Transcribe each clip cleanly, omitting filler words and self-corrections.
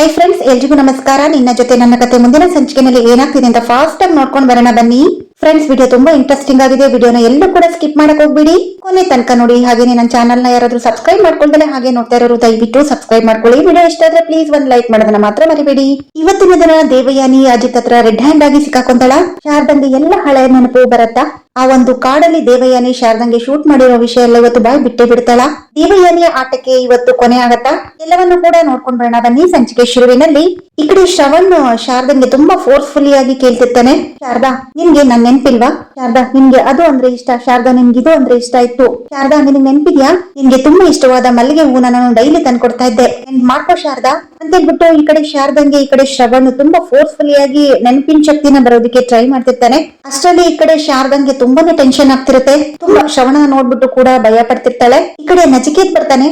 Hi friends, ಎಲ್ರಿಗೂ ನಮಸ್ಕಾರ. ನಿನ್ನ ಜೊತೆ ನನ್ನ ಕತೆ ಮುಂದಿನ ಸಂಚಿಕೆಯಲ್ಲಿ ಏನಾಗ್ತಿದೆ ಅಂತ ಫಾಸ್ಟ್ ಆಗಿ ನೋಡ್ಕೊಂಡು ಬರೋಣ ಬನ್ನಿ. ಫ್ರೆಂಡ್ಸ್, ವಿಡಿಯೋ ತುಂಬಾ ಇಂಟ್ರೆಸ್ಟಿಂಗ್ ಆಗಿದೆ. ವಿಡಿಯೋನ ಎಲ್ಲೂ ಕೂಡ ಸ್ಕಿಪ್ ಮಾಡಕ್ ಹೋಗ್ಬಿಡಿ, ಕೊನೆ ತನಕ ನೋಡಿ. ಹಾಗೇನೆ ನನ್ನ ಚಾನಲ್ ನ ಯಾರಾದ್ರೂ ಸಬ್ಸ್ಕ್ರೈಬ್ ಮಾಡ್ಕೊಳ್ತಾರೆ ಹಾಗೆ ನೋಡ್ತಾ ಇರೋರು ದಯವಿಟ್ಟು ಸಬ್ಸ್ಕ್ರೈಬ್ ಮಾಡ್ಕೊಳ್ಳಿ. ವಿಡಿಯೋ ಇಷ್ಟ ಆದ್ರೆ ಪ್ಲೀಸ್ ಒಂದ್ ಲೈಕ್ ಮಾಡೋದನ್ನ ಮಾತ್ರ ಮರಿಬೇಡಿ. ಇವತ್ತಿನ ದಿನ ದೇವಯಾನಿ ಅಜಿತ್ ಹತ್ರ ರೆಡ್ ಹ್ಯಾಂಡ್ ಆಗಿ ಸಿಕ್ಕಾಕೊಂತಾಳ. ಶಾರದಂಗೆ ಎಲ್ಲ ಹಳೆಯ ನೆನಪು ಬರತ್ತಾ. ಆ ಒಂದು ಕಾಡಲ್ಲಿ ದೇವಯಾನಿ ಶಾರದಂಗೆ ಶೂಟ್ ಮಾಡಿರೋ ವಿಷಯ ಎಲ್ಲ ಇವತ್ತು ಬಾಯ್ ಬಿಟ್ಟೆ ಬಿಡ್ತಾಳ. ದೇವಯಾನಿಯ ಆಟಕ್ಕೆ ಇವತ್ತು ಕೊನೆ ಆಗತ್ತಾ, ಎಲ್ಲವನ್ನು ಕೂಡ ನೋಡ್ಕೊಂಡ್ ಬರೋಣ ಬನ್ನಿ. ಸಂಚಿಕೆ ಶುರುವಿನಲ್ಲಿ ಈ ಕಡೆ ಶ್ರವಣ್ ಶಾರದಂಗೆ ತುಂಬಾ ಫೋರ್ಸ್ಫುಲಿ ಆಗಿ ಕೇಳ್ತಿರ್ತಾನೆ, ಶಾರದಾ ನಿನ್ಗೆ ನನ್ ನೆನ್ಪಿಲ್ವಾ? ಶಾರದಾ ನಿನ್ಗೆ ಅದು ಅಂದ್ರೆ ಇಷ್ಟ, ಶಾರದಾ ನಿನ್ಗೆ ಇದು ಅಂದ್ರೆ ಇಷ್ಟ ಇತ್ತು, ಶಾರದಾ ನಿನ್ಗೆ ನೆನ್ಪಿದ್ಯಾ? ನಿನ್ಗೆ ತುಂಬಾ ಇಷ್ಟವಾದ ಮಲ್ಲಿಗೆ ಹೂವನ್ನ ನಾನು ಡೈಲಿ ತಂದ್ಕೊಡ್ತಾ ಇದ್ದೆ, ಮಾಡ್ಕೋ ಶಾರದಾ ಅಂತ ಹೇಳ್ಬಿಟ್ಟು ಈ ಕಡೆ ಶಾರದಂಗೆ ಈ ಕಡೆ ಶ್ರವಣ್ ತುಂಬಾ ಫೋರ್ಸ್ಫುಲಿ ಆಗಿ ನೆನಪಿನ ಶಕ್ತಿನ ಬರೋದಕ್ಕೆ ಟ್ರೈ ಮಾಡ್ತಿರ್ತಾನೆ. ಅಷ್ಟರಲ್ಲಿ ಈ ಕಡೆ ಶಾರದಂಗೆ ತುಂಬಾನೇ ಟೆನ್ಷನ್ ಆಗ್ತಿರುತ್ತೆ. ತುಂಬಾ ಶ್ರವಣನ ನೋಡ್ಬಿಟ್ಟು ಕೂಡ ಭಯ ಪಡ್ತಿರ್ತಾಳೆ. ಈ ಕಡೆ ನಚಿಕೇತ್ ಬರ್ತಾನೆ,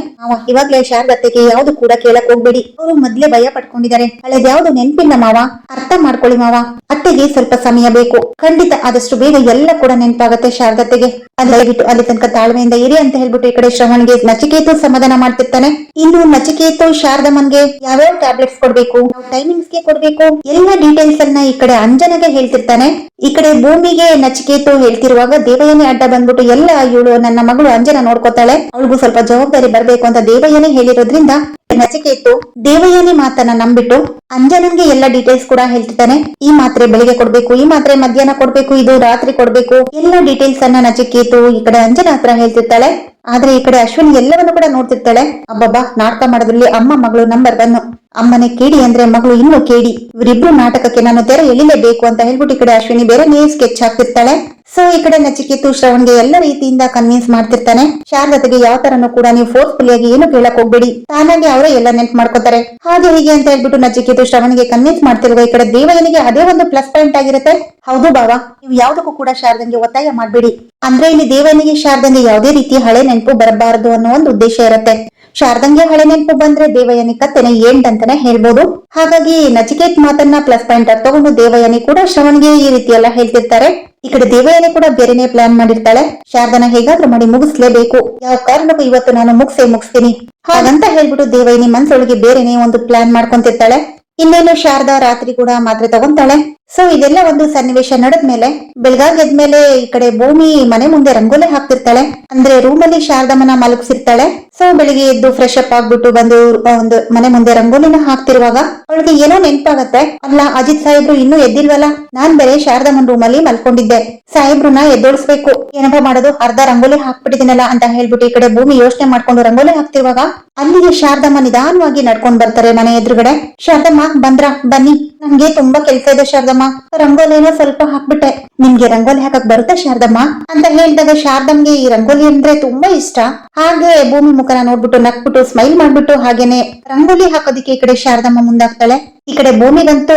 ಇವಾಗ್ಲೇ ಶಾರದತ್ತೆಗೆ ಯಾವ್ದು ಕೂಡ ಕೇಳಕ್ ಹೋಗ್ಬೇಡಿ, ಅವರು ಮೊದ್ಲೇ ಭಯ ಪಡ್ಕೊಂಡಿದ್ದಾರೆ, ಹಳೆದ್ಯಾವ್ದು ನೆನ್ಪಿಲ್ಲ ಮಾವ, ಅರ್ಥ ಮಾಡ್ಕೊಳ್ಳಿ ಮಾವ, ಅತ್ತೆಗೆ ಸ್ವಲ್ಪ ಸಮಯ ಬೇಕು, ಖಂಡಿತ ಆದಷ್ಟು ಬೇಗ ಎಲ್ಲ ಕೂಡ ನೆನಪಾಗತ್ತೆ ಶಾರದತ್ತೆಗೆ, ದಯವಿಟ್ಟು ಅಲ್ಲಿ ತನಕ ತಾಳ್ಮೆಯಿಂದ ಇರಿ ಅಂತ ಹೇಳ್ಬಿಟ್ಟು ಈ ಕಡೆ ಶ್ರವಣ್ಗೆ ನಚಿಕೇತು ಸಮಾಧಾನ ಮಾಡ್ತಿರ್ತಾನೆ. ಇನ್ನು ನಚಿಕೇತು ಶಾರದಮ್ಮನ್ಗೆ ಯಾವ್ಯಾವ ಟ್ಯಾಬ್ಲೆಟ್ಸ್ ಕೊಡ್ಬೇಕು, ಟೈಮಿಂಗ್ಸ್ ಗೆ ಕೊಡ್ಬೇಕು, ಎಲ್ಲ ಡೀಟೇಲ್ಸ್ ಅನ್ನ ಈ ಕಡೆ ಅಂಜನಾಗೆ ಹೇಳ್ತಿರ್ತಾನೆ. ಈ ಕಡೆ ಭೂಮಿಗೆ ನಚಿಕೇತು ಹೇಳ್ತಿರುವಾಗ ದೇವಯಾನಿ ಅಡ್ಡ ಬಂದ್ಬಿಟ್ಟು ಎಲ್ಲ ಇವಳು ನನ್ನ ಮಗಳು ಅಂಜನಾ ನೋಡ್ಕೋತಾಳೆ, ಅವಳಿಗೂ ಸ್ವಲ್ಪ ಜವಾಬ್ದಾರಿ ಬರ್ಬೇಕು ಅಂತ ದೇವಯಾನಿ ಹೇಳಿರೋದ್ರಿಂದ ನಚಿಕೇತು ದೇವಯಾನಿ ಮಾತನ್ನ ನಂಬಿಟ್ಟು ಅಂಜನನ್ಗೆ ಎಲ್ಲ ಡೀಟೇಲ್ಸ್ ಕೂಡ ಹೇಳ್ತಿದ್ದಾನೆ. ಈ ಮಾತ್ರೆ ಬೆಳಿಗ್ಗೆ ಕೊಡ್ಬೇಕು, ಈ ಮಾತ್ರೆ ಮಧ್ಯಾಹ್ನ ಕೊಡ್ಬೇಕು, ಇದು ರಾತ್ರಿ ಕೊಡ್ಬೇಕು, ಎಲ್ಲ ಡೀಟೇಲ್ಸ್ ಅನ್ನ ನಚಿಕೇತು ಈ ಕಡೆ ಅಂಜನಾ ಹತ್ರ ಹೇಳ್ತಿರ್ತಾಳೆ. ಆದ್ರೆ ಈ ಕಡೆ ಅಶ್ವಿನಿ ಎಲ್ಲವನ್ನು ಕೂಡ ನೋಡ್ತಿರ್ತಾಳೆ. ಅಬ್ಬಬ್ಬಾ, ನಾಟಕ ಮಾಡೋದ್ರಲ್ಲಿ ಅಮ್ಮ ಮಗಳು ನಂಬರ್ 1, ಅಮ್ಮನೆ ಕೇಡಿ ಅಂದ್ರೆ ಮಗಳು ಇನ್ನೂ ಕೇಡಿ, ಇವರಿಬ್ರು ನಾಟಕಕ್ಕೆ ನಾನು ತೆರೆ ಎಳಿಲೇಬೇಕು ಅಂತ ಹೇಳ್ಬಿಟ್ಟು ಈ ಕಡೆ ಅಶ್ವಿನಿ ಬೇರೆನೇ ಸ್ಕೆಚ್ ಹಾಕ್ತಿರ್ತಾಳೆ. ಸೊ ಈ ಕಡೆ ನಚಿಕೇತು ಶ್ರವಣ್ಗೆ ಎಲ್ಲ ರೀತಿಯಿಂದ ಕನ್ವಿನ್ಸ್ ಮಾಡ್ತಿರ್ತಾನೆ. ಶಾರದತೆಗೆ ಯಾವ ತರನು ಕೂಡ ನೀವು ಫೋರ್ಸ್ಫುಲ್ ಆಗಿ ಏನು ಕೇಳಕ್ ಹೋಗ್ಬೇಡಿ, ತಾನಾಗಿ ಅವರೇ ಎಲ್ಲ ನೆನ್ಪು ಮಾಡ್ಕೋತಾರೆ, ಹಾಗೆ ಹೀಗೆ ಅಂತ ಹೇಳ್ಬಿಟ್ಟು ನಚಿಕೇತು ಶ್ರವಣ್ಗೆ ಕನ್ವಿನ್ಸ್ ಮಾಡ್ತಿರುವ ಈ ಕಡೆ ದೇವಯಾನಿಗೆ ಅದೇ ಒಂದು ಪ್ಲಸ್ ಪಾಯಿಂಟ್ ಆಗಿರುತ್ತೆ. ಹೌದು ಬಾವಾ, ನೀವು ಯಾವ್ದಕ್ಕೂ ಕೂಡ ಶಾರದಂಗೆ ಒತ್ತಾಯ ಮಾಡ್ಬೇಡಿ, ಅಂದ್ರೆ ಇಲ್ಲಿ ದೇವಯಾನಿಗೆ ಶಾರದಂಗೆ ಯಾವುದೇ ರೀತಿ ಹಳೆ ನೆನಪು ಬರಬಾರದು ಅನ್ನೋ ಒಂದು ಉದ್ದೇಶ ಇರುತ್ತೆ. ಶಾರದಂಗೆ ಹಳೆ ನೆನಪು ಬಂದ್ರೆ ದೇವಯಾನಿ ಕತ್ತನೆ ಏಂಡ್ ಅಂತಾನೆ ಹೇಳ್ಬೋದು. ಹಾಗಾಗಿ ನಚಿಕೇತ್ ಮಾತನ್ನ ಪ್ಲಸ್ ಪಾಯಿಂಟ್ ಆಗಿ ತಗೊಂಡು ದೇವಯಾನಿ ಕೂಡ ಶ್ರವಣ್ಗೆ ಈ ರೀತಿ ಎಲ್ಲ ಹೇಳ್ತಿರ್ತಾರೆ. ಈ ಕಡೆ ದೇವಯಾನಿ ಕೂಡ ಬೇರೆನೆ ಪ್ಲಾನ್ ಮಾಡಿರ್ತಾಳೆ, ಶಾರದನ ಹೇಗಾದ್ರೂ ಮಾಡಿ ಮುಗಿಸ್ಲೇಬೇಕು, ಯಾವ ಕಾರಣಕ್ಕೂ ಇವತ್ತು ನಾನು ಮುಗಿಸ್ತೀನಿ ಹಾಗಂತ ಹೇಳ್ಬಿಟ್ಟು ದೇವಯಾನಿ ಮನ್ಸೊಳಗೆ ಬೇರೆನೆ ಒಂದು ಪ್ಲಾನ್ ಮಾಡ್ಕೊಂತಿರ್ತಾಳೆ. ಇನ್ನೇನು ಶಾರದಾ ರಾತ್ರಿ ಕೂಡ ಮಾತ್ರೆ ತಗೊಂತಾಳೆ. ಸೊ ಇದೆಲ್ಲ ಒಂದು ಸನ್ನಿವೇಶ ನಡೆದ್ಮೇಲೆ ಬೆಳಗಾಗಿ ಎದ್ಮೇಲೆ ಈ ಕಡೆ ಭೂಮಿ ಮನೆ ಮುಂದೆ ರಂಗೋಲಿ ಹಾಕ್ತಿರ್ತಾಳೆ, ಅಂದ್ರೆ ರೂಮ್ ಅಲ್ಲಿ ಶಾರದಮ್ಮನ ಮಲಗಿಸಿರ್ತಾಳೆ. ಸೊ ಬೆಳಿಗ್ಗೆ ಎದ್ದು ಫ್ರೆಶ್ ಅಪ್ ಆಗ್ಬಿಟ್ಟು ಬಂದು ಒಂದು ಮನೆ ಮುಂದೆ ರಂಗೋಲಿನ ಹಾಕ್ತಿರುವಾಗ ಅವಳಿಗೆ ಏನೋ ನೆನ್ಪಾಗತ್ತೆ, ಅಲ್ಲ ಅಜಿತ್ ಸಾಹೇಬ್ರು ಇನ್ನೂ ಎದ್ದಿಲ್ವಲ್ಲ, ನಾನ್ ಬೇರೆ ಶಾರದಮ್ಮನ ರೂಮ್ ಅಲ್ಲಿ ಮಲ್ಕೊಂಡಿದ್ದೆ, ಸಾಹೇಬ್ರನ್ನ ಎದ್ದೋಳಿಸ್ಬೇಕು, ಏನಪ್ಪ ಮಾಡೋದು, ಅರ್ಧ ರಂಗೋಲಿ ಹಾಕ್ಬಿಟ್ಟಿದ್ದೀನಲ್ಲ ಅಂತ ಹೇಳ್ಬಿಟ್ಟು ಈ ಕಡೆ ಭೂಮಿ ಯೋಚನೆ ಮಾಡ್ಕೊಂಡು ರಂಗೋಲಿ ಹಾಕ್ತಿರುವಾಗ ಅಲ್ಲಿಗೆ ಶಾರದಮ್ಮ ನಿಧಾನವಾಗಿ ನಡ್ಕೊಂಡ್ ಬರ್ತಾರೆ ಮನೆ ಎದುರುಗಡೆ. ಶಾರದಮ್ಮ ಬಂದ್ರ, ಬನ್ನಿ, ನಮ್ಗೆ ತುಂಬಾ ಕೆಲ್ಸ ಇದೆ ಶಾರದಮ್ಮ, ರಂಗೋಲಿನ ಸ್ವಲ್ಪ ಹಾಕ್ಬಿಟ್ಟೆ, ನಿಮ್ಗೆ ರಂಗೋಲಿ ಹಾಕಕ್ ಬರುತ್ತಾ ಶಾರದಮ್ಮ ಅಂತ ಹೇಳಿದಾಗ ಶಾರದಮ್ಗೆ ಈ ರಂಗೋಲಿ ಅಂದ್ರೆ ತುಂಬಾ ಇಷ್ಟ. ಹಾಗೆ ಭೂಮಿ ಮುಖನ ನೋಡ್ಬಿಟ್ಟು ನಕ್ಬಿಟ್ಟು ಸ್ಮೈಲ್ ಮಾಡ್ಬಿಟ್ಟು ಹಾಗೇನೆ ರಂಗೋಲಿ ಹಾಕೋದಿಕ್ಕೆ ಈ ಕಡೆ ಶಾರದಮ್ಮ ಮುಂದಾಗ್ತಾಳೆ. ಈ ಕಡೆ ಭೂಮಿಗಂತೂ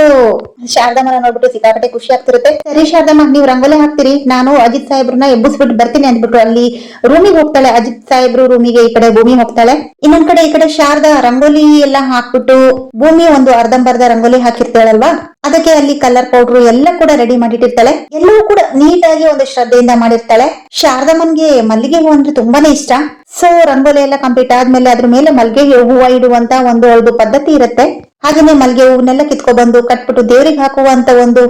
ಶಾರದಮ್ಮನ ನೋಡ್ಬಿಟ್ಟು ಸಿಕ್ಕಾಪಟ್ಟೆ ಖುಷಿ ಆಗ್ತಿರುತ್ತೆ. ಸರಿ ಶಾರದಮ್ಮ, ನೀವು ರಂಗೋಲಿ ಹಾಕ್ತಿರಿ, ನಾನು ಅಜಿತ್ ಸಾಹೇಬ್ರನ್ನ ಎಬ್ಬಿಸ್ಬಿಟ್ಟು ಬರ್ತೀನಿ ಅಂದ್ಬಿಟ್ಟು ಅಲ್ಲಿ ರೂಮಿಗೆ ಹೋಗ್ತಾಳೆ. ಅಜಿತ್ ಸಾಹೇಬ್ರು ರೂಮಿಗೆ ಈ ಕಡೆ ಭೂಮಿ ಹೋಗ್ತಾಳೆ. ಇನ್ನೊಂದ್ ಕಡೆ ಈ ಕಡೆ ಶಾರದಾ ರಂಗೋಲಿ ಎಲ್ಲ ಹಾಕ್ಬಿಟ್ಟು ಭೂಮಿ ಒಂದು ಅರ್ಧಂಬರ್ಧ ರಂಗೋಲಿ ಹಾಕಿರ್ತಾಳಲ್ವಾ, ಅದಕ್ಕೆ ಅಲ್ಲಿ ಕಲರ್ ಪೌಡ್ರು ಎಲ್ಲ ಕೂಡ ರೆಡಿ ಮಾಡಿಟ್ಟಿರ್ತಾಳೆ. ಎಲ್ಲವೂ ಕೂಡ ನೀಟಾಗಿ ಒಂದು ಶ್ರದ್ಧೆಯಿಂದ ಮಾಡಿರ್ತಾಳೆ. ಶಾರದಮ್ಮನ್ಗೆ ಮಲ್ಲಿಗೆ ಹೂ ಅಂದ್ರೆ ತುಂಬಾನೇ ಇಷ್ಟ. ಸೊ ರಂಗೋಲಿ ಎಲ್ಲ ಕಂಪ್ಲೀಟ್ ಆದ್ಮೇಲೆ ಅದ್ರ ಮೇಲೆ ಮಲ್ಲಿಗೆ ಹೂವ ಇಡುವಂತ ಒಂದು ಪದ್ಧತಿ ಇರುತ್ತೆ. ಹಾಗೇನೆ ಮಲ್ಲಿಗೆ ಹೂವನ್ನೆಲ್ಲ ಕಿತ್ಕೊಬಂದು ಕಟ್ಬಿಟ್ಟು ದೇವ್ರಿಗೆ ಹಾಕುವಂತ ಒಂದು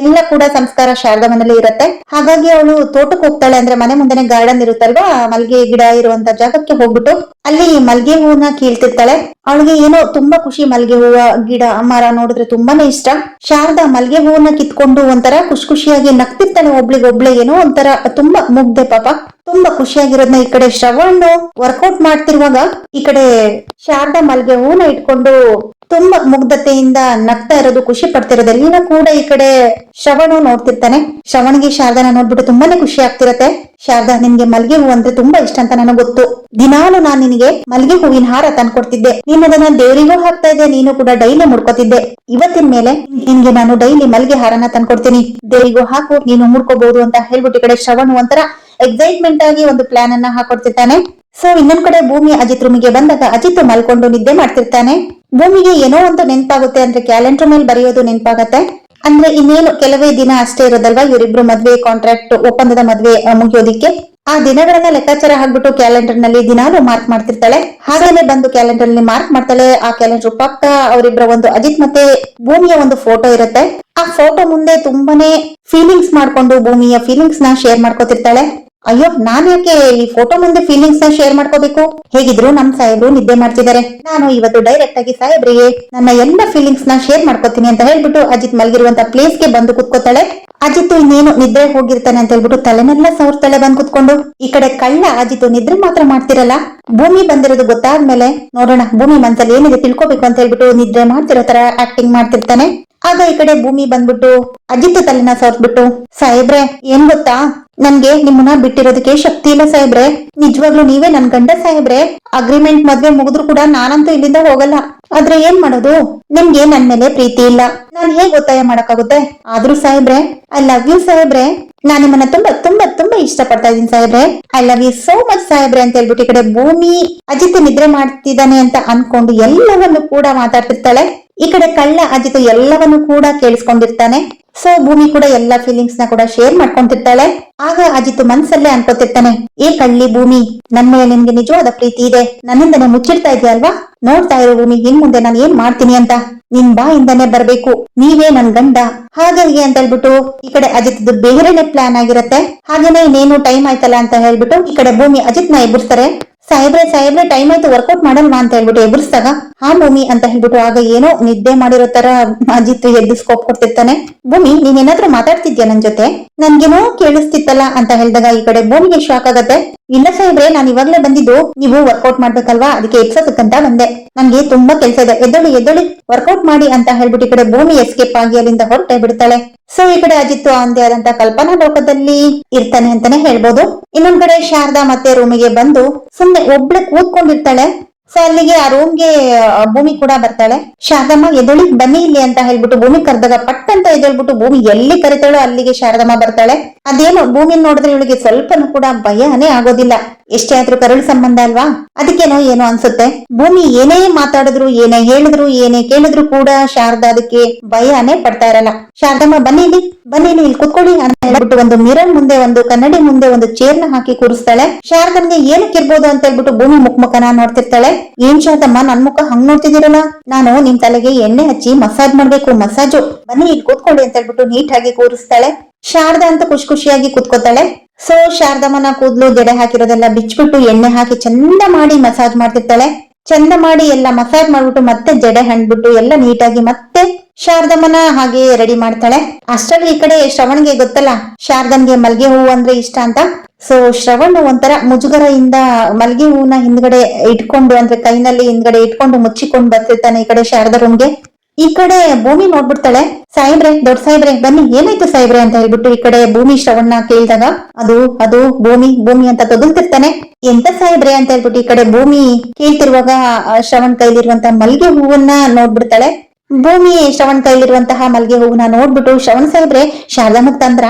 ಎಲ್ಲ ಕೂಡ ಸಂಸ್ಕಾರ ಶಾರದಾ ಮನೇಲಿ ಇರುತ್ತೆ. ಹಾಗಾಗಿ ಅವಳು ತೋಟಕ್ಕೆ ಹೋಗ್ತಾಳೆ, ಅಂದ್ರೆ ಮನೆ ಮುಂದೆನೆ ಗಾರ್ಡನ್ ಇರುತ್ತಲ್ವಾ, ಮಲ್ಲಿಗೆ ಗಿಡ ಇರುವಂತ ಜಾಗಕ್ಕೆ ಹೋಗ್ಬಿಟ್ಟು ಅಲ್ಲಿ ಮಲ್ಲಿಗೆ ಹೂವನ್ನ ಕೀಳ್ತಿರ್ತಾಳೆ. ಅವಳಿಗೆ ಏನೋ ತುಂಬಾ ಖುಷಿ, ಮಲ್ಲಿಗೆ ಹೂವ ಗಿಡ ಮರ ನೋಡಿದ್ರೆ ತುಂಬಾನೇ ಇಷ್ಟ. ಶಾರದಾ ಮಲ್ಲಿಗೆ ಹೂವನ್ನ ಕಿತ್ಕೊಂಡು ಒಂಥರ ಖುಷಿಯಾಗಿ ನಗ್ತಿರ್ತಾಳೆ, ಒಬ್ಳಿಗೊಬ್ಳೆ ಏನೋ ಒಂಥರ ತುಂಬಾ ಮುಗ್ದೆ ಪಾಪ, ತುಂಬಾ ಖುಷಿಯಾಗಿರೋದ್ನ ಈ ಕಡೆ ಶ್ರವಣ್ ವರ್ಕೌಟ್ ಮಾಡ್ತಿರುವಾಗ ಈ ಕಡೆ ಶಾರದಾ ಮಲ್ಲಿಗೆ ಹೂವನ್ನ ಇಟ್ಕೊಂಡು ತುಂಬಾ ಮುಗ್ಧತೆಯಿಂದ ನಗ್ತಾ ಇರೋದು, ಖುಷಿ ಪಡ್ತಿರೋದೆಲ್ಲ ಕೂಡ ಈ ಕಡೆ ಶ್ರವಣ್ ನೋಡ್ತಿರ್ತಾನೆ. ಶ್ರವಣ್ಗೆ ಶಾರದಾನ ನೋಡ್ಬಿಟ್ಟು ತುಂಬಾನೇ ಖುಷಿ ಆಗ್ತಿರತ್ತೆ. ಶಾರದಾ, ನಿನ್ಗೆ ಮಲ್ಲಿಗೆ ಹೂ ಅಂದ್ರೆ ತುಂಬಾ ಇಷ್ಟ ಅಂತ ನನಗೆ ಗೊತ್ತು, ದಿನಾಲು ನಾನ್ ನಿನಗೆ ಮಲ್ಲಿಗೆ ಹೂವಿನ ಹಾರ ತಂದ್ಕೊಡ್ತಿದ್ದೆ, ನೀನ್ ಅದನ್ನ ದೇವರಿಗೂ ಹಾಕ್ತಾ ಇದ್ದೆ, ನೀನು ಕೂಡ ಡೈಲಿ ಮುಡ್ಕೋತಿದ್ದೆ. ಇವತ್ತಿನ ಮೇಲೆ ನಿನ್ಗೆ ನಾನು ಡೈಲಿ ಮಲ್ಲಿಗೆ ಹಾರನ ತಂದ್ಕೊಡ್ತೀನಿ, ದೇವರಿಗೂ ಹಾಕು, ನೀನು ಮುಡ್ಕೋಬಹುದು ಅಂತ ಹೇಳ್ಬಿಟ್ಟು ಈ ಕಡೆ ಶ್ರವಣ್ ಒಂಥರ ಎಕ್ಸೈಟ್ಮೆಂಟ್ ಆಗಿ ಒಂದು ಪ್ಲಾನ್ ಅನ್ನ ಹಾಕೊಡ್ತಿರ್ತಾನೆ. ಸೊ ಇನ್ನೊಂದ್ ಕಡೆ ಭೂಮಿ ಅಜಿತ್ ರೂಮಿಗೆ ಬಂದಾಗ ಅಜಿತ್ ಮಲ್ಕೊಂಡು ನಿದ್ದೆ ಮಾಡ್ತಿರ್ತಾನೆ. ಭೂಮಿಗೆ ಏನೋ ಒಂದು ನೆನಪಾಗುತ್ತೆ, ಅಂದ್ರೆ ಕ್ಯಾಲೆಂಡರ್ ಮೇಲೆ ಬರೆಯೋದು ನೆನಪಾಗತ್ತೆ. ಅಂದ್ರೆ ಇನ್ನೇನು ಕೆಲವೇ ದಿನ ಅಷ್ಟೇ ಇರೋದಲ್ವಾ ಇವರಿಬ್ರು ಮದ್ವೆ ಕಾಂಟ್ರಾಕ್ಟ್ ಒಪ್ಪಂದದ ಮದ್ವೆ ಮುಗಿಯೋದಿಕ್ಕೆ. ಆ ದಿನಗಳನ್ನ ಲೆಕ್ಕಾಚಾರ ಹಾಕ್ಬಿಟ್ಟು ಕ್ಯಾಲೆಂಡರ್ ನಲ್ಲಿ ದಿನಾಲು ಮಾರ್ಕ್ ಮಾಡ್ತಿರ್ತಾಳೆ. ಹಾಗೇನೆ ಬಂದು ಕ್ಯಾಲೆಂಡರ್ ನಲ್ಲಿ ಮಾರ್ಕ್ ಮಾಡ್ತಾಳೆ. ಆ ಕ್ಯಾಲೆಂಡರ್ ಪಕ್ಕ ಅವರಿಬ್ಬರ ಒಂದು ಅಜಿತ್ ಮತ್ತೆ ಭೂಮಿಯ ಒಂದು ಫೋಟೋ ಇರುತ್ತೆ. ಆ ಫೋಟೋ ಮುಂದೆ ತುಂಬಾನೇ ಫೀಲಿಂಗ್ಸ್ ಮಾಡ್ಕೊಂಡು ಭೂಮಿಯ ಫೀಲಿಂಗ್ಸ್ ನ ಶೇರ್ ಮಾಡ್ಕೋತಿರ್ತಾಳೆ. ಅಯ್ಯೋ, ನಾನ್ ಯಾಕೆ ಈ ಫೋಟೋ ಮುಂದೆ ಫೀಲಿಂಗ್ಸ್ ನ ಶೇರ್ ಮಾಡ್ಕೋಬೇಕು? ಹೇಗಿದ್ರು ನಮ್ ಸಾಹೇಬ್ರು ನಿದ್ದೆ ಮಾಡ್ತಿದ್ದಾರೆ. ನಾನು ಇವತ್ತು ಡೈರೆಕ್ಟ್ ಆಗಿ ಸಾಹೇಬ್ರಿಗೆ ನನ್ನ ಎಲ್ಲ ಫೀಲಿಂಗ್ಸ್ ನ ಶೇರ್ ಮಾಡ್ಕೋತೀನಿ ಅಂತ ಹೇಳ್ಬಿಟ್ಟು ಅಜಿತ್ ಮಲಗಿರುವಂತ ಪ್ಲೇಸ್ ಗೆ ಬಂದು ಕುತ್ಕೋತಾಳೆ. ಅಜಿತ್ ಇನ್ನೇನು ನಿದ್ರೆ ಹೋಗಿರ್ತಾನೆ ಅಂತ ಹೇಳ್ಬಿಟ್ಟು ತಲೆನೆಲ್ಲ ಸವರ್ತಾಳೆ ಬಂದ್ ಕುತ್ಕೊಂಡು. ಈ ಕಡೆ ಕಳ್ಳ ಅಜಿತ್ ನಿದ್ರೆ ಮಾತ್ರ ಮಾಡ್ತಿರಲ್ಲ. ಭೂಮಿ ಬಂದಿರೋದು ಗೊತ್ತಾದ್ಮೇಲೆ ನೋಡೋಣ ಭೂಮಿ ಮನ್ಸಲ್ಲಿ ಏನಿದೆ ತಿಳ್ಕೊಬೇಕು ಅಂತ ಹೇಳ್ಬಿಟ್ಟು ನಿದ್ರೆ ಮಾಡ್ತಿರೋ ತರ ಆಕ್ಟಿಂಗ್ ಮಾಡ್ತಿರ್ತಾನೆ. ಆಗ ಈ ಕಡೆ ಭೂಮಿ ಬಂದ್ಬಿಟ್ಟು ಅಜಿತ್ ತಲೆನ ಸವರ್ಬಿಟ್ಟು, ಸಾಹೇಬ್ರೆ ಏನ್ ಗೊತ್ತಾ, ನನ್ಗೆ ನಿಮ್ಮನ್ನ ಬಿಟ್ಟಿರೋದಕ್ಕೆ ಶಕ್ತಿ ಇಲ್ಲ ಸಾಹೇಬ್ರೆ. ನಿಜವಾಗ್ಲೂ ನೀವೇ ನನ್ ಗಂಡ ಸಾಹೇಬ್ರೆ. ಅಗ್ರಿಮೆಂಟ್ ಮದ್ವೆ ಮುಗಿದ್ರು ಕೂಡ ನಾನಂತೂ ಇಲ್ಲಿಂದ ಹೋಗಲ್ಲ. ಆದ್ರೆ ಏನ್ ಮಾಡೋದು, ನಿಮ್ಗೆ ನನ್ ಮೇಲೆ ಪ್ರೀತಿ ಇಲ್ಲ. ನಾನ್ ಹೇಗ್ ಒತ್ತಾಯ ಮಾಡಕ್ಕಾಗುತ್ತೆ? ಆದ್ರೂ ಸಾಹೇಬ್ರೆ ಐ ಲವ್ ಯು ಸಾಹೇಬ್ರೆ. ನಾನ್ ನಿಮ್ಮನ್ನ ತುಂಬಾ ತುಂಬಾ ತುಂಬಾ ಇಷ್ಟ ಪಡ್ತಾ ಇದೀನಿ ಸಾಹೇಬ್ರೆ. I love you so much ಸಾಹೇಬ್ರೆ ಅಂತ ಹೇಳ್ಬಿಟ್ಟು ಈ ಕಡೆ ಭೂಮಿ ಅಜಿತ್ ನಿದ್ರೆ ಮಾಡ್ತಿದ್ದಾನೆ ಅಂತ ಅನ್ಕೊಂಡು ಎಲ್ಲವನ್ನು ಕೂಡ ಮಾತಾಡ್ತಿರ್ತಾಳೆ. ಈ ಕಡೆ ಕಳ್ಳ ಅಜಿತ್ ಎಲ್ಲವನ್ನು ಕೂಡ ಕೇಳಿಸ್ಕೊಂಡಿರ್ತಾನೆ. ಸೊ ಭೂಮಿ ಕೂಡ ಎಲ್ಲಾ ಫೀಲಿಂಗ್ಸ್ ನ ಕೂಡ ಶೇರ್ ಮಾಡ್ಕೊಂತಿರ್ತಾಳೆ. ಆಗ ಅಜಿತ್ ಮನ್ಸಲ್ಲೇ ಅನ್ಕೋತಿರ್ತಾನೆ, ಏ ಕಳ್ಳಿ ಭೂಮಿ, ನನ್ ಮೇಲೆ ನಿನ್ಗೆ ನಿಜವಾದ ಪ್ರೀತಿ ಇದೆ, ನನ್ನಿಂದನೇ ಮುಚ್ಚಿಡ್ತಾ ಇದೆಯಾ ಅಲ್ವಾ? ನೋಡ್ತಾ ಇರೋ ಭೂಮಿ, ಇನ್ ಮುಂದೆ ನಾನು ಏನ್ ಮಾಡ್ತೀನಿ ಅಂತ ನಿನ್ ಬಾಯಿಂದಾನೆ ಬರ್ಬೇಕು, ನೀವೇ ನನ್ ಗಂಡ ಹಾಗೆ ಅಂತ ಹೇಳ್ಬಿಟ್ಟು ಈ ಕಡೆ ಅಜಿತ್ ಬೇರೆನೆ ಪ್ಲಾನ್ ಆಗಿರತ್ತೆ. ಹಾಗೇನೆ ಇನ್ನೇನು ಟೈಮ್ ಆಯ್ತಲ್ಲ ಅಂತ ಹೇಳ್ಬಿಟ್ಟು ಈ ಕಡೆ ಭೂಮಿ ಅಜಿತ್ ನ ಎಬ್ಬರಿಸ್ತಾರೆ. ಸಾಹೇಬ್ರೆ ಟೈಮ್ ಆಯ್ತು, ವರ್ಕೌಟ್ ಮಾಡಲ್ವಾ ಅಂತ ಹೇಳ್ಬಿಟ್ಟು ಎದುರಿಸಿದಾಗ, ಹಾ ಭೂಮಿ ಅಂತ ಹೇಳ್ಬಿಟ್ಟು ಆಗ ಏನೋ ನಿದ್ದೆ ಮಾಡಿರೋ ತರ ಅಜಿತ್ ಎದ್ದು ಸ್ಕೋಪ್ ಕೊಡ್ತಿರ್ತಾನೆ. ಭೂಮಿ, ನೀನೇನಾದ್ರೂ ಮಾತಾಡ್ತಿದ್ಯಾ ನನ್ ಜೊತೆ? ನನ್ಗೇನೋ ಕೇಳಿಸ್ತಿತ್ತಲ್ಲ ಅಂತ ಹೇಳಿದಾಗ ಈ ಕಡೆ ಭೂಮಿಗೆ ಶಾಕ್ ಆಗತ್ತೆ. ಇಲ್ಲ ಸಾಹೇಬ್ರೆ, ನಾನ್ ಇವಾಗ್ಲೇ ಬಂದಿದ್ದು, ನೀವು ವರ್ಕೌಟ್ ಮಾಡ್ಬೇಕಲ್ವಾ, ಅದಕ್ಕೆ ಎಬ್ಸೋದಕ್ಕಂತ ಬಂದೆ. ನನ್ಗೆ ತುಂಬಾ ಕೆಲಸ ಇದೆ, ಎದ್ದೊಳಿ ವರ್ಕೌಟ್ ಮಾಡಿ ಅಂತ ಹೇಳ್ಬಿಟ್ಟು ಈ ಕಡೆ ಭೂಮಿ ಎಸ್ಕೇಪ್ ಆಗಿ ಅಲ್ಲಿಂದ ಹೊರಟೆ ಬಿಡ್ತಾಳೆ. ಸೊ ಈ ಕಡೆ ಅಜಿತ್ ಅಂದೇ ಆದಂತ ಕಲ್ಪನಾ ಲೋಕದಲ್ಲಿ ಇರ್ತಾನೆ ಅಂತಾನೆ ಹೇಳ್ಬೋದು. ಇನ್ನೊಂದ್ ಕಡೆ ಶಾರದಾ ಮತ್ತೆ ರೂಮಿಗೆ ಬಂದು ಸುಮ್ನೆ ಒಬ್ಳೆ ಕೂತ್ಕೊಂಡಿರ್ತಾಳೆ. ಸೊ ಅಲ್ಲಿಗೆ ಆ ರೂಮ್ಗೆ ಭೂಮಿ ಕೂಡ ಬರ್ತಾಳೆ. ಶಾರದಮ್ಮ ಎದೊಳಿ ಬನ್ನಿ ಇಲ್ಲಿ ಅಂತ ಹೇಳ್ಬಿಟ್ಟು ಭೂಮಿ ಕರೆದಾಗ ಪಟ್ ಅಂತ ಎದ್ದೇಳ್ಬಿಟ್ಟು ಭೂಮಿ ಎಲ್ಲಿ ಕರಿತಾಳೋ ಅಲ್ಲಿಗೆ ಶಾರದಮ್ಮ ಬರ್ತಾಳೆ. ಅದೇನು ಭೂಮಿ ನೋಡಿದ್ರೆ ಇವಳಿಗೆ ಸ್ವಲ್ಪನೂ ಕೂಡ ಭಯನೇ ಆಗೋದಿಲ್ಲ. ಎಷ್ಟೇ ಆದ್ರೂ ಕರುಳು ಸಂಬಂಧ ಅಲ್ವಾ, ಅದಕ್ಕೇನೋ ಏನೋ ಅನ್ಸುತ್ತೆ. ಭೂಮಿ ಏನೇ ಮಾತಾಡಿದ್ರು, ಏನೇ ಹೇಳಿದ್ರು, ಏನೇ ಕೇಳಿದ್ರು ಕೂಡ ಶಾರದಾ ಅದಕ್ಕೆ ಭಯನೇ ಪಡ್ತಾ ಇರಲ್ಲ. ಶಾರದಮ್ಮ ಬನ್ನಿ ಇಲ್ಲಿ ಕುತ್ಕೊಳ್ಳಿ ಅಂತ ಹೇಳ್ಬಿಟ್ಟು ಒಂದು ಮಿರರ್ ಮುಂದೆ, ಒಂದು ಕನ್ನಡಿ ಮುಂದೆ ಒಂದು ಚೇರ್ ನ ಹಾಕಿ ಕೂರಿಸ್ತಾಳೆ. ಶಾರದನ್ಗೆ ಏನಕ್ಕೆ ಇರ್ಬೋದು ಅಂತ ಹೇಳ್ಬಿಟ್ಟು ಭೂಮಿ ಮುಖನ ನೋಡ್ತಿರ್ತಾಳೆ. ಏನ್ ಶಾರದಮ್ಮ ನನ್ ಮುಖ ಹಂಗ್ ನೋಡ್ತಿದ್ದೀರಲ್ಲ, ನಾನು ನಿಮ್ ತಲೆಗೆ ಎಣ್ಣೆ ಹಚ್ಚಿ ಮಸಾಜ್ ಮಾಡ್ಬೇಕು, ಮಸಾಜು, ಬನ್ನಿ ಇಲ್ಲಿ ಕೂತ್ಕೊಳ್ಳಿ ಅಂತ ಹೇಳ್ಬಿಟ್ಟು ನೀಟಾಗಿ ಕೂರಿಸ್ತಾಳೆ. ಶಾರದಾ ಅಂತ ಖುಷಿಯಾಗಿ ಕೂತ್ಕೋತಾಳೆ. ಸೊ ಶಾರದಮ್ಮನ ಕೂದ್ಲು ಜಡೆ ಹಾಕಿರೋದೆಲ್ಲ ಬಿಚ್ಬಿಟ್ಟು ಎಣ್ಣೆ ಹಾಕಿ ಚಂದ ಮಾಡಿ ಮಸಾಜ್ ಮಾಡ್ತಿರ್ತಾಳೆ. ಚಂದ ಮಾಡಿ ಎಲ್ಲ ಮಸಾಜ್ ಮಾಡ್ಬಿಟ್ಟು ಮತ್ತೆ ಜಡೆ ಹಣ್ಬಿಟ್ಟು ಎಲ್ಲ ನೀಟಾಗಿ ಮತ್ತೆ ಶಾರದಮ್ಮನ ಹಾಗೆ ರೆಡಿ ಮಾಡ್ತಾಳೆ. ಅಷ್ಟರಲ್ಲಿ ಈ ಕಡೆ ಶ್ರವಣ್ಗೆ ಗೊತ್ತಲ್ಲ ಶಾರದನ್ಗೆ ಮಲ್ಗೆ ಹೂವು ಅಂದ್ರೆ ಇಷ್ಟ ಅಂತ. ಸೊ ಶ್ರವಣ್ ಒಂಥರ ಮುಜುಗರದಿಂದ ಮಲ್ಗೆ ಹೂವನ್ನ ಹಿಂದ್ಗಡೆ ಇಟ್ಕೊಂಡು, ಅಂದ್ರೆ ಕೈನಲ್ಲಿ ಹಿಂದ್ಗಡೆ ಇಟ್ಕೊಂಡು ಮುಚ್ಚಿಕೊಂಡು ಬರ್ತಿರ್ತಾನೆ ಈ ಕಡೆ ಶಾರದಾ ರೂಮ್ಗೆ. ಈ ಕಡೆ ಭೂಮಿ ನೋಡ್ಬಿಡ್ತಾಳೆ. ಸಾಹೇಬ್ರೆ, ದೊಡ್ಡ ಸಾಹೇಬ್ರೆ ಬನ್ನಿ, ಏನಾಯ್ತು ಸಾಹೇಬ್ರೆ ಅಂತ ಹೇಳ್ಬಿಟ್ಟು ಈ ಕಡೆ ಭೂಮಿ ಶ್ರವಣ್ನ ಕೇಳಿದಾಗ ಅದು ಭೂಮಿ ಅಂತ ತೊದಲ್ತಿರ್ತಾನೆ. ಎಂತ ಸಾಹೇಬ್ರೆ ಅಂತ ಹೇಳ್ಬಿಟ್ಟು ಈ ಕಡೆ ಭೂಮಿ ಕೇಳ್ತಿರುವಾಗ ಶ್ರವಣ್ ಕೈಲಿರುವಂತಹ ಮಲ್ಗೆ ಹೂವನ್ನ ನೋಡ್ಬಿಡ್ತಾಳೆ. ಭೂಮಿ ಶ್ರವಣ್ ಕೈಲಿರುವಂತಹ ಮಲ್ಗೆ ಹೂವನ್ನ ನೋಡ್ಬಿಟ್ಟು, ಶ್ರವಣ್ ಸಾಹೇಬ್ರೆ ಶಾರದಾ ತಂದ್ರ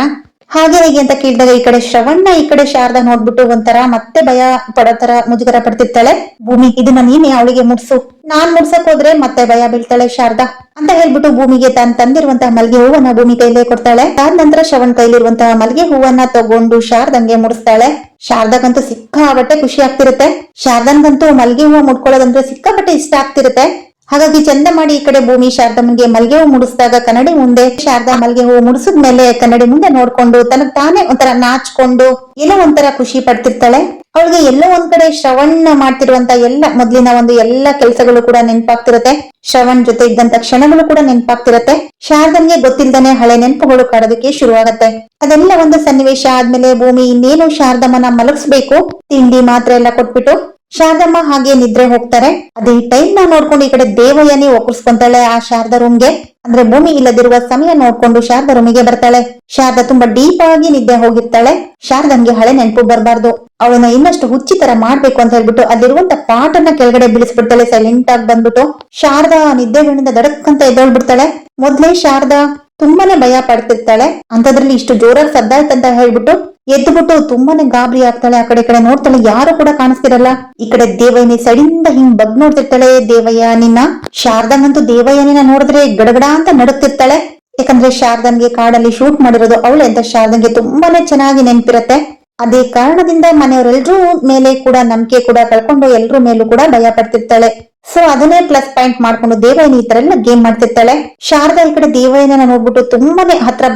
ಹಾಗೆ ಹೇಗೆ ಅಂತ ಕೇಳಿದಾಗ ಈ ಕಡೆ ಶ್ರವಣ್ನ ಈ ಕಡೆ ಶಾರದಾ ನೋಡ್ಬಿಟ್ಟು ಒಂಥರ ಮತ್ತೆ ಭಯ ಪಡೋ ತರ ಮುಜುಗರ ಪಡ್ತಿರ್ತಾಳೆ. ಭೂಮಿ, ಇದನ್ನ ನೀನೆ ಅವಳಿಗೆ ಮುಡ್ಸು, ನಾನ್ ಮುಡ್ಸಕ್ ಹೋದ್ರೆ ಮತ್ತೆ ಭಯ ಬೀಳ್ತಾಳೆ ಶಾರದಾ ಅಂತ ಹೇಳ್ಬಿಟ್ಟು ಭೂಮಿಗೆ ತಾನು ತಂದಿರುವಂತಹ ಮಲ್ಗೆ ಹೂವನ್ನ ಭೂಮಿ ಕೈಲೇ ಕೊಡ್ತಾಳೆ. ಅದಾದ ನಂತರ ಶ್ರವಣ್ ಕೈಲಿರುವಂತಹ ಮಲ್ಗೆ ಹೂವನ್ನ ತಗೊಂಡು ಶಾರದಂಗೆ ಮುಡಿಸ್ತಾಳೆ. ಶಾರದಾಗಂತೂ ಸಿಕ್ಕಾಪಟ್ಟೆ ಖುಷಿ ಆಗ್ತಿರುತ್ತೆ. ಶಾರದನ್ಗಂತೂ ಮಲ್ಗೆ ಹೂವು ಮುಡ್ಕೊಳ್ಳೋದಂದ್ರೆ ಸಿಕ್ಕಾಪಟ್ಟೆ ಇಷ್ಟ ಆಗ್ತಿರುತ್ತೆ. ಹಾಗಾಗಿ ಚಂದ ಮಾಡಿ ಈ ಕಡೆ ಭೂಮಿ ಶಾರದಮ್ಮನಿಗೆ ಮಲ್ಗೆ ಹೂವು ಮುಡಿಸಿದಾಗ ಕನ್ನಡಿ ಮುಂದೆ ಶಾರದಾ ಮಲ್ಗೆ ಹೂವು ಮುಡಿಸಿದ್ಮೇಲೆ ಕನ್ನಡಿ ಮುಂದೆ ನೋಡ್ಕೊಂಡು ತನಗ್ ತಾನೇ ಒಂಥರ ನಾಚ್ಕೊಂಡು ಏನೋ ಒಂಥರ ಖುಷಿ ಪಡ್ತಿರ್ತಾಳೆ. ಅವಳಿಗೆ ಎಲ್ಲೋ ಒಂದ್ ಕಡೆ ಶ್ರವಣ್ ಮಾಡ್ತಿರುವಂತ ಎಲ್ಲ ಮೊದ್ಲಿನ ಒಂದು ಎಲ್ಲ ಕೆಲಸಗಳು ಕೂಡ ನೆನಪಾಗ್ತಿರತ್ತೆ. ಶ್ರವಣ್ ಜೊತೆ ಇದ್ದಂತ ಕ್ಷಣಗಳು ಕೂಡ ನೆನಪಾಗ್ತಿರತ್ತೆ. ಶಾರದನ್ಗೆ ಗೊತ್ತಿಲ್ದಾನೆ ಹಳೆ ನೆನಪುಗಳು ಕಾಡೋದಕ್ಕೆ ಶುರು ಆಗತ್ತೆ. ಅದೆಲ್ಲ ಒಂದು ಸನ್ನಿವೇಶ ಆದ್ಮೇಲೆ ಭೂಮಿ ಇನ್ನೇನು ಶಾರದಮ್ಮನ ಮಲಗಿಸ್ಬೇಕು, ತಿಂಡಿ ಮಾತ್ರ ಎಲ್ಲ ಕೊಟ್ಬಿಟ್ಟು ಶಾರದಮ್ಮ ಹಾಗೆ ನಿದ್ರೆ ಹೋಗ್ತಾರೆ. ಅದೇ ಟೈಮ್ ನ ನೋಡ್ಕೊಂಡು ಈ ಕಡೆ ದೇವಯ್ಯನೇ ಒಕ್ಕರ್ಸ್ಕೊಂತಾಳೆ ಆ ಶಾರದಾ ರೂಮ್ಗೆ. ಅಂದ್ರೆ ಭೂಮಿ ಇಲ್ಲದಿರುವ ಸಮಯ ನೋಡ್ಕೊಂಡು ಶಾರದಾ ರೂಮಿಗೆ ಬರ್ತಾಳೆ. ಶಾರದಾ ತುಂಬಾ ಡೀಪ್ ಆಗಿ ನಿದ್ದೆ ಹೋಗಿರ್ತಾಳೆ. ಶಾರದನ್ಗೆ ಹಳೆ ನೆನಪು ಬರ್ಬಾರ್ದು, ಅವಳನ್ನ ಇನ್ನಷ್ಟು ಹುಚ್ಚಿ ತರ ಮಾಡ್ಬೇಕು ಅಂತ ಹೇಳ್ಬಿಟ್ಟು ಅಲ್ಲಿರುವಂತ ಪಾಟನ್ನ ಕೆಳಗಡೆ ಬೀಳಿಸ್ಬಿಡ್ತಾಳೆ. ಸೈಲೆಂಟ್ ಆಗಿ ಬಂದ್ಬಿಟ್ಟು ಶಾರದಾ ನಿದ್ದೆಗಳಿಂದ ದಡಕ್ಕಂತ ಎದ್ದೋಳ್ಬಿಡ್ತಾಳೆ. ಮೊದ್ಲೇ ಶಾರದಾ ತುಂಬಾನೇ ಭಯ ಪಡ್ತಿರ್ತಾಳೆ. ಅಂತದ್ರಲ್ಲಿ ಇಷ್ಟು ಜೋರಾಗಿ ಸದ್ದಾಯ್ತಂತ ಹೇಳ್ಬಿಟ್ಟು ಎದ್ದುಬಿಟ್ಟು ತುಂಬಾನೇ ಗಾಬರಿ ಆಗ್ತಾಳೆ. ಆ ಕಡೆ ನೋಡ್ತಾಳೆ, ಯಾರು ಕೂಡ ಕಾಣಿಸ್ತಿರಲ್ಲ. ಈ ಕಡೆ ದೇವಯ್ಯನಿ ಸೈಡಿಂದ ಹಿಂಗ್ ಬಗ್ ನೋಡ್ತಿರ್ತಾಳೆ. ದೇವಯ್ಯ ನಿನ್ನ ಶಾರದಂಗಂತೂ ದೇವಯ್ಯನಿನ ನೋಡಿದ್ರೆ ಗಡಗಡ ಅಂತ ನಡುತ್ತಿರ್ತಾಳೆ. ಯಾಕಂದ್ರೆ ಶಾರದನ್ಗೆ ಕಾಡಲ್ಲಿ ಶೂಟ್ ಮಾಡಿರೋದು ಅವಳೆ ಅಂತ ಶಾರದಂಗೆ ತುಂಬಾನೇ ಚೆನ್ನಾಗಿ ನೆನಪಿರತ್ತೆ. ಅದೇ ಕಾರಣದಿಂದ ಮನೆಯವರೆಲ್ಲರೂ ಮೇಲೆ ಕೂಡ ನಂಬಿಕೆ ಕೂಡ ಕಳ್ಕೊಂಡು ಎಲ್ರ ಮೇಲೂ ಕೂಡ ಭಯ ಪಡ್ತಿರ್ತಾಳೆ. ಸೊ ಅದನ್ನೇ ಪ್ಲಸ್ ಪಾಯಿಂಟ್ ಮಾಡ್ಕೊಂಡು ದೇವಯಾನಿ ಈ ತರ ಎಲ್ಲ ಗೇಮ್ ಮಾಡ್ತಿರ್ತಾಳೆ. ಶಾರದಾ ಈ ಕಡೆ ದೇವಯಾನಿನ ನೋಡ್ಬಿಟ್ಟು ತುಂಬಾನೇ ಹತ್ರ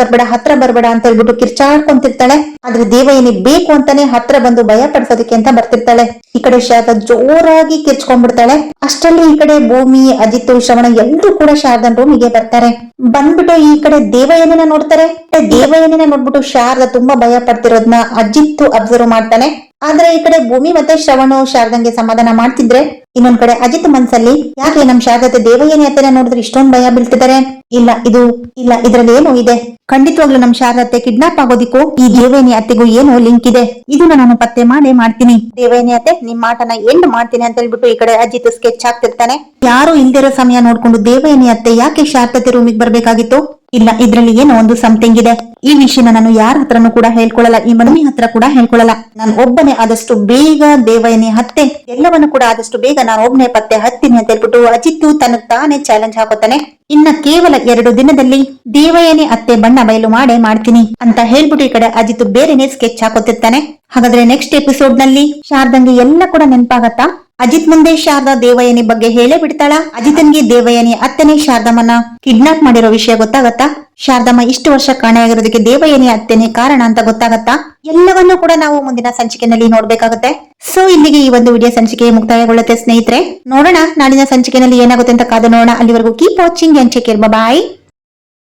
ಬರ್ಬೇಡ ಅಂತ ಹೇಳ್ಬಿಟ್ಟು ಕಿರ್ಚಾಡ್ಕೊಂತಿರ್ತಾಳೆ. ಆದ್ರೆ ದೇವಯಾನಿ ಬೇಕು ಅಂತಾನೆ ಹತ್ರ ಬಂದು ಭಯ ಪಡಿಸೋದಕ್ಕೆ ಅಂತ ಬರ್ತಿರ್ತಾಳೆ. ಈ ಕಡೆ ಶಾರದಾ ಜೋರಾಗಿ ಕಿರ್ಚ್ಕೊಂಡ್ಬಿಡ್ತಾಳೆ. ಅಷ್ಟರಲ್ಲಿ ಈ ಕಡೆ ಭೂಮಿ, ಅಜಿತ್, ಶ್ರವಣ ಎಲ್ರು ಕೂಡ ಶಾರದನ್ ರೂಮಿಗೆ ಬರ್ತಾರೆ. ಬಂದ್ಬಿಟ್ಟು ಈ ಕಡೆ ದೇವಯಾನಿನ ನೋಡ್ತಾರೆ. ದೇವಯಾನಿನ ನೋಡ್ಬಿಟ್ಟು ಶಾರದಾ ತುಂಬಾ ಭಯ ಪಡ್ತಿರೋದ್ನ ಅಜಿತ್ ಅಬ್ಸರ್ವ್ ಮಾಡ್ತಾನೆ. ಆದ್ರೆ ಈ ಕಡೆ ಭೂಮಿ ಮತ್ತೆ ಶ್ರವಣ ಶಾರದಂಗೆ ಸಮಾಧಾನ ಮಾಡ್ತಿದ್ರೆ, ಇನ್ನೊಂದ್ ಕಡೆ ಅಜಿತ್ ಮನ್ಸಲ್ಲಿ ಯಾಕೆ ನಮ್ ಶಾರದತೆ ದೇವಯಾನಿ ಅತ್ತೆನ ನೋಡಿದ್ರೆ ಇಷ್ಟೊಂದ್ ಭಯ ಬೀಳ್ತಿದ್ದಾರೆ, ಇದ್ರಲ್ಲಿ ಏನೋ ಇದೆ, ಖಂಡಿತವಾಗ್ಲೂ ನಮ್ ಶಾರದತೆ ಕಿಡ್ನಾಪ್ ಆಗೋದಿಕ್ಕೂ ಈ ದೇವಯಾನಿ ಅತ್ತೆಗೂ ಏನೋ ಲಿಂಕ್ ಇದೆ, ಇದನ್ನ ನಾನು ಪತ್ತೆ ಮಾಡ್ತೀನಿ. ದೇವಯಾನಿ ಅತ್ತೆ ನಿಮ್ ಮಾಟನ ಎಂಡ್ ಮಾಡ್ತೀನಿ ಅಂತ ಹೇಳ್ಬಿಟ್ಟು ಈ ಕಡೆ ಅಜಿತ್ ಸ್ಕೆಚ್ ಹಾಕ್ತಿರ್ತಾನೆ. ಯಾರು ಇಲ್ದಿರೋ ಸಮಯ ನೋಡ್ಕೊಂಡು ದೇವಯಾನಿ ಅತ್ತೆ ಯಾಕೆ ಶಾರದತೆ ರೂಮಿಗೆ ಬರ್ಬೇಕಾಗಿತ್ತು? ಇಲ್ಲ, ಇದ್ರಲ್ಲಿ ಏನೋ ಒಂದು ಸಮಥಿಂಗ್ ಇದೆ. ಈ ವಿಷಯನ ನಾನು ಯಾರ ಹತ್ರನೂ ಕೂಡ ಹೇಳ್ಕೊಳ್ಳಲ್ಲ, ಈ ಮಮ್ಮಿ ಹತ್ರ ಕೂಡ ಹೇಳ್ಕೊಳ್ಳಲ್ಲ. ನಾನು ಒಬ್ಬನೇ ಆದಷ್ಟು ಬೇಗ ದೇವಯಾನಿ ಹತ್ತೆ ಎಲ್ಲವನ್ನು ಕೂಡ ಆದಷ್ಟು ಬೇಗ ನಾನು ಒಬ್ಬನೇ ಪತ್ತೆ ಹತ್ತೀನಿ ಅಂತ ಹೇಳ್ಬಿಟ್ಟು ಅಜಿತ್ ತನಗ್ ತಾನೇ ಚಾಲೆಂಜ್ ಹಾಕೋತಾನೆ. ಇನ್ನ ಕೇವಲ 2 ದಿನದಲ್ಲಿ ದೇವಯಾನಿ ಅತ್ತೆ ಬಣ್ಣ ಬಯಲು ಮಾಡ್ತೀನಿ ಅಂತ ಹೇಳ್ಬಿಟ್ಟು ಈ ಕಡೆ ಅಜಿತ್ ಬೇರೆನೆ ಸ್ಕೆಚ್ ಹಾಕೋತಿರ್ತಾನೆ. ಹಾಗಾದ್ರೆ ನೆಕ್ಸ್ಟ್ ಎಪಿಸೋಡ್ ನಲ್ಲಿ ಶಾರದಂಗೆ ಎಲ್ಲ ಕೂಡ ನೆನಪಾಗತ್ತಾ? ಅಜಿತ್ ಮುಂದೆ ಶಾರದಾ ದೇವಯಾನಿ ಬಗ್ಗೆ ಹೇಳೇ ಬಿಡ್ತಾಳ? ಅಜಿತನ್ಗೆ ದೇವಯಾನಿ ಅತ್ತನೇ ಶಾರದಮ್ಮನ ಕಿಡ್ನಾಪ್ ಮಾಡಿರೋ ವಿಷಯ ಗೊತ್ತಾಗತ್ತಾ? ಶಾರದಮ್ಮ ಇಷ್ಟು ವರ್ಷ ಕಾಣೆಯಾಗಿರೋದಕ್ಕೆ ದೇವಯಾನಿ ಅತ್ತೆನೇ ಕಾರಣ ಅಂತ ಗೊತ್ತಾಗತ್ತಾ? ಎಲ್ಲವನ್ನೂ ಕೂಡ ನಾವು ಮುಂದಿನ ಸಂಚಿಕೆಯಲ್ಲಿ ನೋಡ್ಬೇಕಾಗುತ್ತೆ. ಸೊ ಇಲ್ಲಿಗೆ ಈ ಒಂದು ವಿಡಿಯೋ ಸಂಚಿಕೆ ಮುಕ್ತಾಯಗೊಳ್ಳುತ್ತೆ ಸ್ನೇಹಿತರೆ. ನೋಡೋಣ ನಾಳಿನ ಸಂಚಿಕೆಯಲ್ಲಿ ಏನಾಗುತ್ತೆ ಅಂತ ಕಾದು ನೋಡೋಣ. ಅಲ್ಲಿವರೆಗೂ keep watching and take care. Bye.